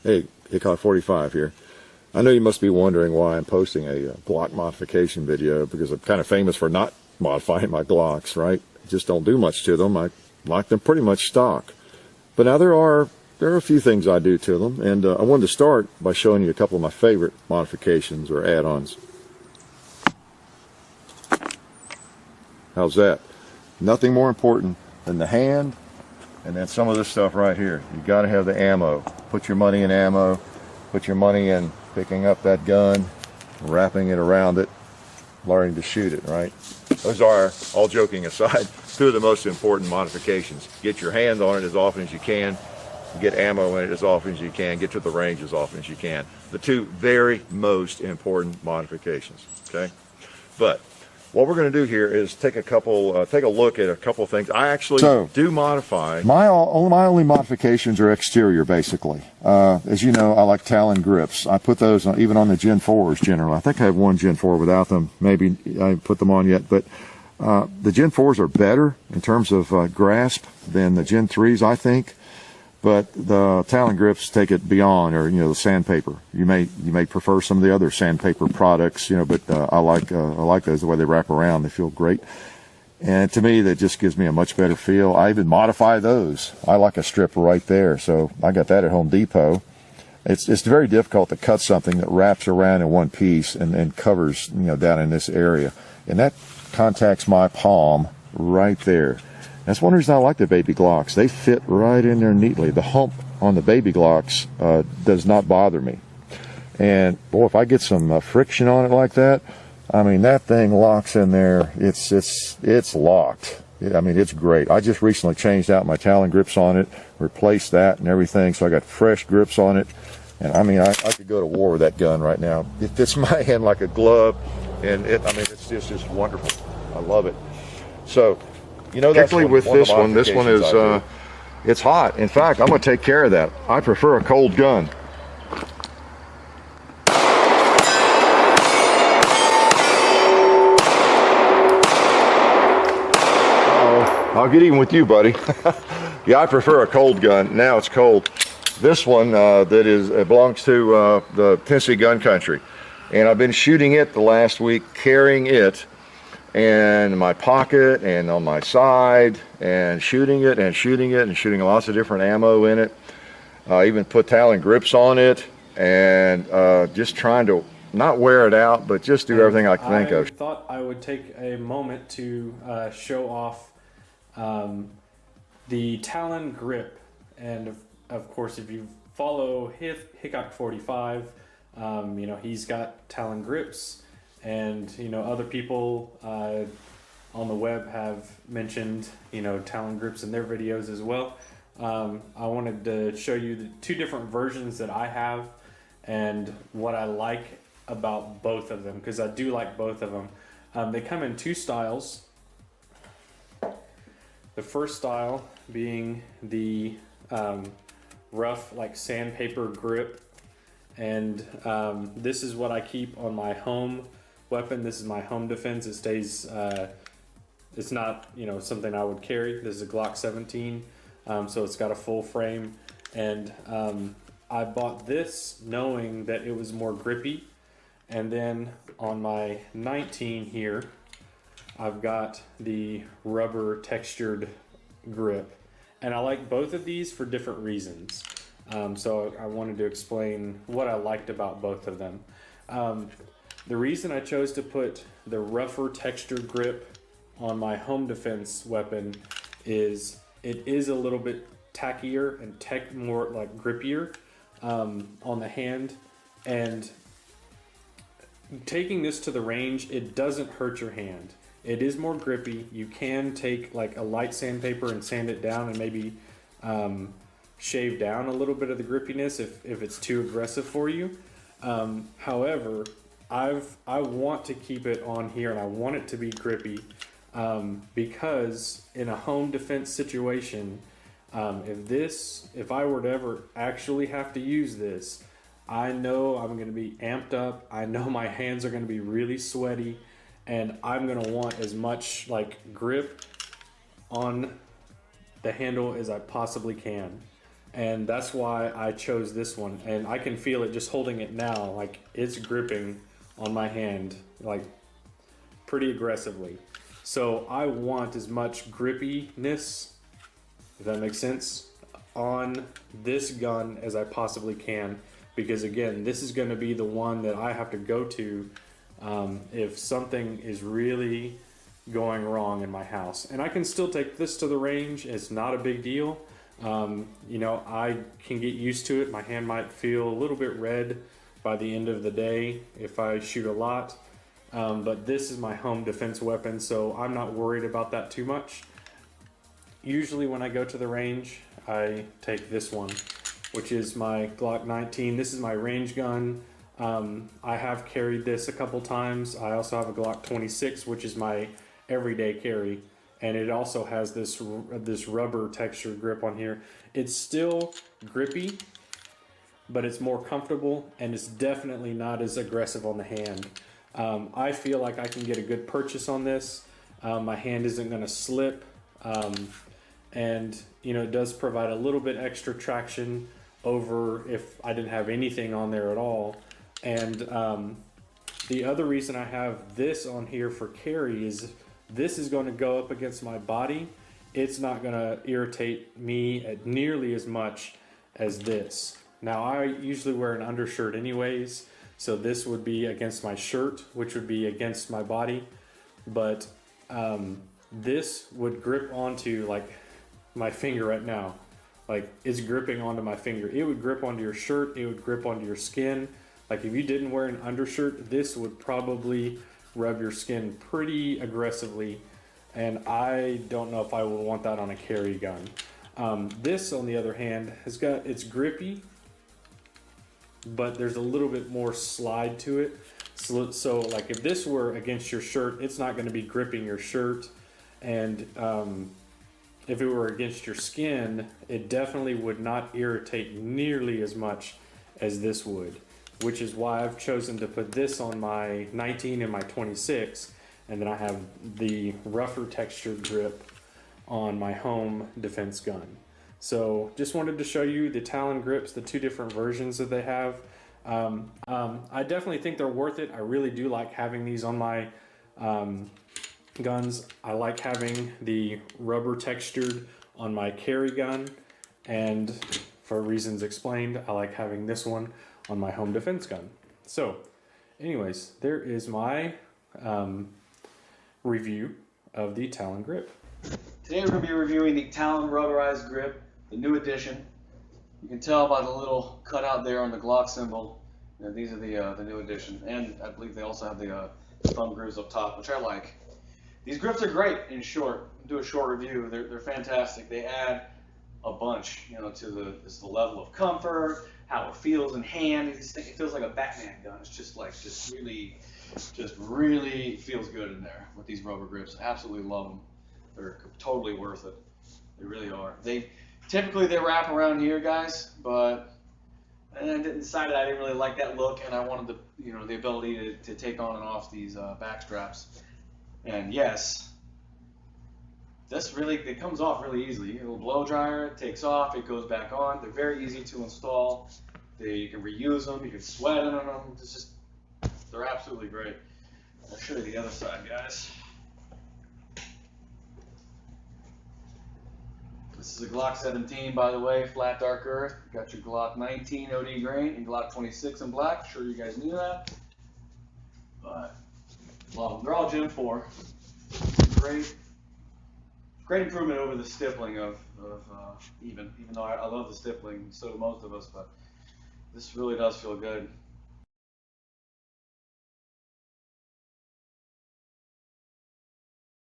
Hey, Hickok 45 here. I know you must be wondering why I'm posting a Glock modification video, because I'm kind of famous for not modifying my Glocks, right? Just don't do much to them. I like them pretty much stock. But now there are a few things I do to them, and I wanted to start by showing you a couple of my favorite modifications or add-ons. How's that? Nothing more important than the hand and then some of this stuff right here. You got to have the ammo. Put your money in ammo. Put your money in picking up that gun, wrapping it around it, learning to shoot it, right? Those are, all joking aside, two of the most important modifications. Get your hands on it as often as you can. Get ammo in it as often as you can. Get to the range as often as you can. The two very most important modifications, okay? But what we're going to do here is take a look at a couple of things. I actually do modify. My only modifications are exterior, basically. As you know, I like Talon grips. I put those on, even on the Gen 4s generally. I think I have one Gen 4 without them. Maybe I haven't put them on yet, but the Gen 4s are better in terms of grasp than the Gen 3s, I think. But the Talon grips take it beyond, or the sandpaper. You may prefer some of the other sandpaper products, but I like those, the way they wrap around. They feel great, and to me that just gives me a much better feel. I even modify those. I like a strip right there, so I got that at Home Depot. It's very difficult to cut something that wraps around in one piece and covers down in this area, and that contacts my palm right there. That's one reason I like the baby Glocks. They fit right in there neatly. The hump on the baby Glocks does not bother me. And boy, if I get some friction on it like that, I mean, that thing locks in there. It's locked. I mean, it's great. I just recently changed out my Talon grips on it, replaced that and everything, so I got fresh grips on it. And I mean, I could go to war with that gun right now. It fits my hand like a glove, and it's just wonderful. I love it. So, particularly with this one is, it's hot. In fact, I'm going to take care of that. I prefer a cold gun. I'll get even with you, buddy. Yeah, I prefer a cold gun. Now it's cold. This one it belongs to the Tennessee Gun Country, and I've been shooting it the last week, carrying it and in my pocket and on my side, and shooting it and shooting lots of different ammo in it. I even put Talon grips on it, and just trying to not wear it out, but just do everything I can think of. I thought I would take a moment to show off the Talon grip, and of course, if you follow Hickok 45, he's got Talon grips. And other people on the web have mentioned Talon grips in their videos as well. I wanted to show you the two different versions that I have and what I like about both of them, because I do like both of them. They come in two styles. The first style being the rough, like sandpaper grip, and this is what I keep on my home weapon. This is my home defense. It stays, it's not something I would carry. This is a Glock 17, so it's got a full frame, and I bought this knowing that it was more grippy. And then on my 19 here, I've got the rubber textured grip, and I like both of these for different reasons. So I wanted to explain what I liked about both of them. The reason I chose to put the rougher textured grip on my home defense weapon is it is a little bit tackier and more like grippier on the hand, and taking this to the range, it doesn't hurt your hand. It is more grippy. You can take like a light sandpaper and sand it down and maybe shave down a little bit of the grippiness if it's too aggressive for you. However, I want to keep it on here, and I want it to be grippy because in a home defense situation, if I were to ever actually have to use this, I know I'm going to be amped up. I know my hands are going to be really sweaty, and I'm going to want as much like grip on the handle as I possibly can. and that's why I chose this one. And I can feel it just holding it now, like it's gripping on my hand like pretty aggressively. So I want as much grippiness, if that makes sense, on this gun as I possibly can, because again, this is going to be the one that I have to go to if something is really going wrong in my house. And I can still take this to the range. It's not a big deal. You know, I can get used to it. My hand might feel a little bit red by the end of the day if I shoot a lot. But this is my home defense weapon, so I'm not worried about that too much. Usually when I go to the range, I take this one, which is my Glock 19. This is my range gun. I have carried this a couple times. I also have a Glock 26, which is my everyday carry. And it also has this rubber texture grip on here. It's still grippy, but it's more comfortable, and it's definitely not as aggressive on the hand. I feel like I can get a good purchase on this. My hand isn't going to slip. And you know, it does provide a little bit extra traction over if I didn't have anything on there at all. And the other reason I have this on here for carry is this is going to go up against my body. It's not going to irritate me at nearly as much as this. Now I usually wear an undershirt anyways, so this would be against my shirt, which would be against my body. But this would grip onto like my finger right now. Like it's gripping onto my finger. It would grip onto your shirt. It would grip onto your skin. Like if you didn't wear an undershirt, this would probably rub your skin pretty aggressively. And I don't know if I would want that on a carry gun. This, on the other hand, it's grippy, but there's a little bit more slide to it. So like if this were against your shirt, it's not going to be gripping your shirt. And if it were against your skin, it definitely would not irritate nearly as much as this would, which is why I've chosen to put this on my 19 and my 26, and then I have the rougher textured grip on my home defense gun. So just wanted to show you the Talon grips, the two different versions that they have. I definitely think they're worth it. I really do like having these on my guns. I like having the rubber textured on my carry gun, and for reasons explained, I like having this one on my home defense gun. So anyways, there is my review of the Talon grip. Today we're going to be reviewing the Talon rubberized grip, the new edition. You can tell by the little cutout there on the Glock symbol. You know, these are the new edition, and I believe they also have the thumb grooves up top, which I like. These grips are great. In short, do a short review. They're fantastic. They add a bunch, you know, to the level of comfort, how it feels in hand. It feels like a Batman gun. It's just really feels good in there with these rubber grips. Absolutely love them. They're totally worth it. They really are. Typically they wrap around here, guys, but I decided I didn't really like that look, and I wanted the ability to take on and off these back straps. And yes, it comes off really easily. You know, blow dryer, it takes off, it goes back on. They're very easy to install. You can reuse them, you can sweat in them. They're absolutely great. I'll show you the other side, guys. This is a Glock 17, by the way, flat dark earth. Got your Glock 19 OD grain and Glock 26 in black. Sure you guys knew that. But they're all Gen 4. Great improvement over the stippling even though I love the stippling, so do most of us, but this really does feel good.